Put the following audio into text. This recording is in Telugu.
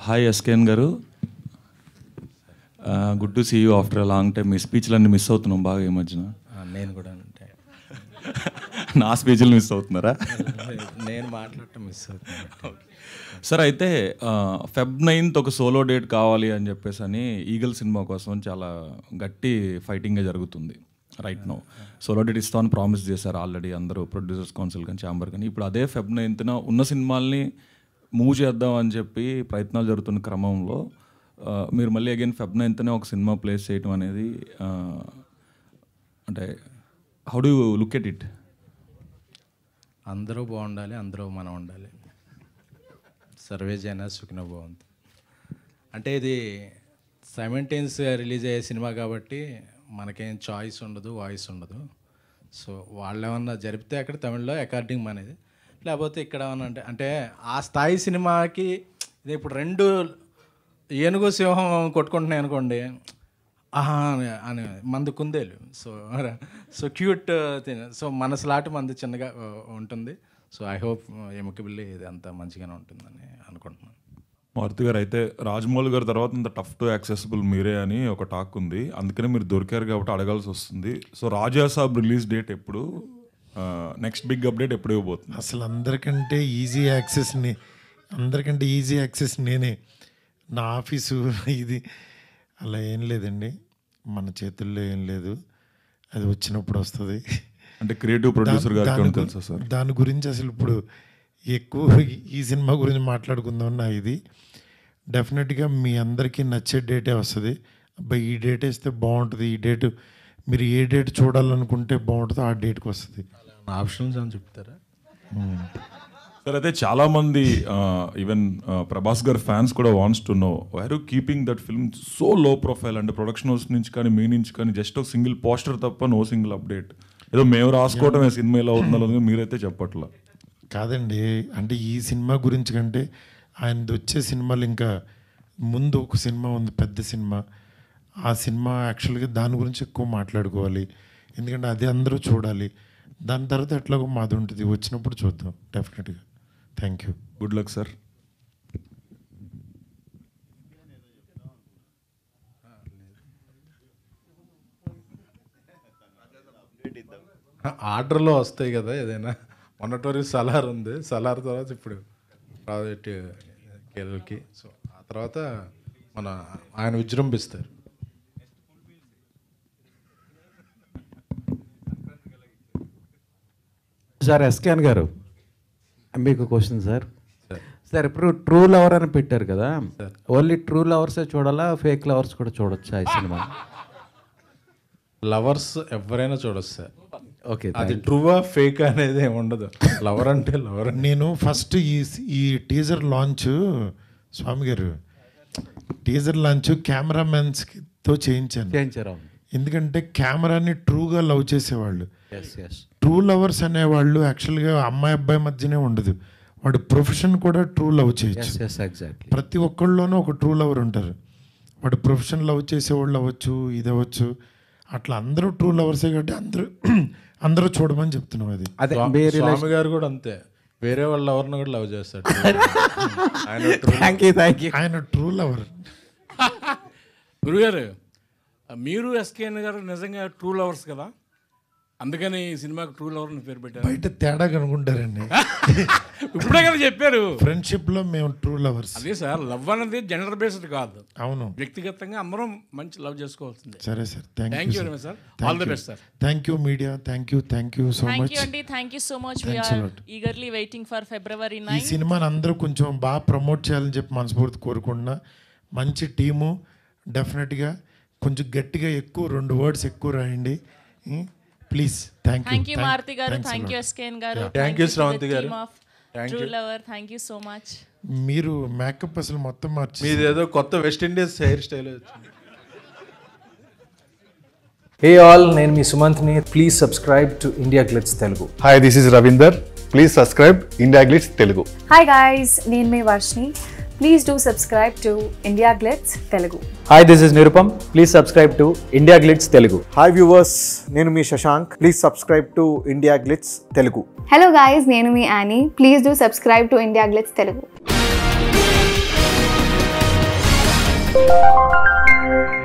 Hi SKN garu, good to see you after a long time. మీ స్పీచ్లన్నీ మిస్ అవుతున్నాం బాగా ఈ మధ్యన. నేను కూడా అంటే నా స్పీచ్లు మిస్ అవుతున్నారా? నేను మాట్లాడటం మిస్ అవుతున్నాను. సార్ అయితే Feb 9th ఒక సోలో డేట్ కావాలి అని చెప్పేసి అని ఈగల్ సినిమా కోసం చాలా గట్టి ఫైటింగే జరుగుతుంది రైట్ నో. సోలో డేట్ ఇస్తామని ప్రామిస్ చేశారు ఆల్రెడీ అందరూ, ప్రొడ్యూసర్స్ కౌన్సిల్ కానీ ఛాంబర్ కానీ. ఇప్పుడు అదే Feb 9th ఉన్న సినిమాల్ని మూవ్ చేద్దాం అని చెప్పి ప్రయత్నాలు జరుగుతున్న క్రమంలో మీరు మళ్ళీ అగైన్ Feb 9th ఒక సినిమా ప్లేస్ చేయడం అనేది అంటే how do you look at it? అందరూ బాగుండాలి, అందరూ మనం ఉండాలి. సర్వే జన సుఖిన బాగుంది. అంటే ఇది సైమల్టేనియస్గా రిలీజ్ అయ్యే సినిమా కాబట్టి మనకేం చాయిస్ ఉండదు, వాయిస్ ఉండదు. సో వాళ్ళు ఏమన్నా జరిపితే అక్కడ తమిళ్లో అకార్డింగ్ అనేది, లేకపోతే ఇక్కడ ఏమన్నా అంటే ఆ స్థాయి సినిమాకి ఇది ఇప్పుడు రెండు ఏనుగు సింహం కొట్టుకుంటున్నాయి అనుకోండి, ఆహా అని మంది కుందేలు. సో క్యూట్ తిన. సో మనసులాంటి మంది చిన్నగా ఉంటుంది. సో ఐ హోప్ ఎముకబిల్లి ఇది అంతా మంచిగానే ఉంటుందని అనుకుంటున్నాను. మారుతి గారు, అయితే రాజమౌళి గారి తర్వాత ఇంత టఫ్ టు యాక్సెసిబుల్ మీరే అని ఒక టాక్ ఉంది, అందుకనే మీరు దొరికారు కాబట్టి అడగాల్సి వస్తుంది. సో రాజా సాబ్ రిలీజ్ డేట్ ఎప్పుడు? నెక్స్ట్ బిగ్ అప్డేట్ ఎప్పుడు ఇవ్వబోతుంది? అసలు అందరికంటే ఈజీ యాక్సెస్ నేనే. నా ఆఫీసు ఇది అలా ఏం లేదండి, మన చేతుల్లో ఏం లేదు, అది వచ్చినప్పుడు వస్తుంది. అంటే క్రియేటివ్ ప్రొడ్యూసర్ గారికి తెలుసా సార్ దాని గురించి? అసలు ఇప్పుడు ఎక్కువ ఈ సినిమా గురించి మాట్లాడుకుందాం. నా ఇది డెఫినెట్గా మీ అందరికీ నచ్చే డేటే వస్తుంది. అబ్బాయి ఈ డేట్ వేస్తే బాగుంటుంది, ఈ డేట్ మీరు ఏ డేట్ చూడాలనుకుంటే బాగుంటుందో ఆ డేట్కి వస్తుంది. ఆప్షన్స్ అని చెప్తారా సార్? అయితే చాలామంది ఈవెన్ ప్రభాస్ గారి ఫ్యాన్స్ కూడా wants to know why are you keeping that film so low profile? అంటే ప్రొడక్షన్ హౌస్ నుంచి కానీ మీ నుంచి కానీ జస్ట్ ఒక సింగిల్ పోస్టర్ తప్ప నో సింగిల్ అప్డేట్. ఏదో మేము రాసుకోవటమే సినిమా ఎలా అవుతుందో మీరైతే చెప్పట్లా. కాదండి, అంటే ఈ సినిమా గురించి కంటే ఆయనది వచ్చే సినిమాలు ఇంకా ముందు ఒక సినిమా ఉంది, పెద్ద సినిమా. ఆ సినిమా యాక్చువల్గా దాని గురించి ఎక్కువ మాట్లాడుకోవాలి, ఎందుకంటే అది అందరూ చూడాలి. దాని తర్వాత ఎట్లాగో మాది ఉంటుంది, వచ్చినప్పుడు చూద్దాం డెఫినెట్గా. Thank you, good luck sir. ఆర్డర్లో వస్తాయి కదా ఏదైనా. మొన్నటి వరకు సలార్ ఉంది, సలార్ తర్వాత ఇప్పుడు ప్రాజెక్ట్ కేరళకి. సో ఆ తర్వాత ఆయన విజృంభిస్తారు. సార్ ఎస్కేన్ గారు, మీకు క్వశ్చన్ సార్. సార్ ఇప్పుడు ట్రూ లవర్ అని పెట్టారు కదా, ఓన్లీ ట్రూ లవర్సే చూడాలా, ఫేక్ లవర్స్ కూడా చూడొచ్చా ఈ సినిమా? లవర్స్ ఎవరైనా చూడొచ్చు సార్. ఓకే, అది ట్రూవా ఫేక్ అనేది ఏమి ఉండదు. లవర్ అంటే లవర్. నేను ఫస్ట్ ఈ టీజర్ లాంచ్, స్వామి గారు టీజర్ లాంచ్ కెమెరామెన్స్తో చేయించారు. ఎందుకంటే కెమెరాని ట్రూగా లవ్ చేసేవాళ్ళు, ట్రూ లవర్స్ అనేవాళ్ళు యాక్చువల్గా అమ్మాయి అబ్బాయి మధ్యనే ఉండదు, వాడు ప్రొఫెషన్ కూడా ట్రూ లవ్ చేయొచ్చు. ప్రతి ఒక్కళ్ళలోనూ ఒక ట్రూ లవర్ ఉంటారు. వాడు ప్రొఫెషన్ లవ్ చేసేవాళ్ళు అవ్వచ్చు, ఇది అవ్వచ్చు, అట్లా అందరూ ట్రూ లవర్సే కాబట్టి అందరూ చూడమని చెప్తున్నాం. అది స్వామి గారు కూడా అంతే, వేరే వాళ్ళ లవర్ని కూడా లవ్ చేస్తాడు. ఆయన ట్రూ లవర్. గురుగారు, మీరు ఎస్కేఎన్ గారు నిజంగా ట్రూ లవర్స్ కదా, అందుకని ఈ సినిమాకి ట్రూ లవర్ అని పేరు పెట్టారు. బయట తేడా కనుకుంటారండి. ఇప్పుడే కదా చెప్పారు, ఫ్రెండ్షిప్ లో మేము ట్రూ లవర్స్. అదే సార్, లవ్ అనేది జెండర్ బేస్డ్ కాదు. అవును, వ్యక్తిగతంగా అందరం మంచి లవ్ చేసుకోవాల్సిందే. సరే sir, thank you very much sir. All the best sir. Thank you media, thank you so much. Thank you so much. We are eagerly waiting for February 9. ఈ సినిమాని అందరూ కొంచెం బాగా ప్రమోట్ చేయాలని చెప్పి మనస్ఫూర్తి కోరుకుంటున్నా. మంచి టీము, డెఫినెట్గా కొంచెం గట్టిగా ఎక్కువ 2 words ఎక్కువ రాయండి please. Thank you Maruthi garu, thank you SKN garu, thank you Sravanthi garu, true lover, thank you so much. మీరు మేకప్ అసలు మొత్తం మార్చి, మీది ఏదో కొత్త వెస్ట్ ఇండీస్ హెయిర్ స్టైల్ వచ్చింది. Hey all, నేను మీ సుమంత్ని. Please subscribe to India Glitz Telugu. Hi, this is Ravinder. Please subscribe India Glitz Telugu. Hi guys, నేను మీ Varshini. Please do subscribe to India Glitz Telugu. Hi, this is Nirupam. Please subscribe to India Glitz Telugu. Hi viewers, నేను మీ Shashank. Please subscribe to India Glitz Telugu. Hello guys, నేను మీ Annie. Please do subscribe to India Glitz Telugu. Thank you.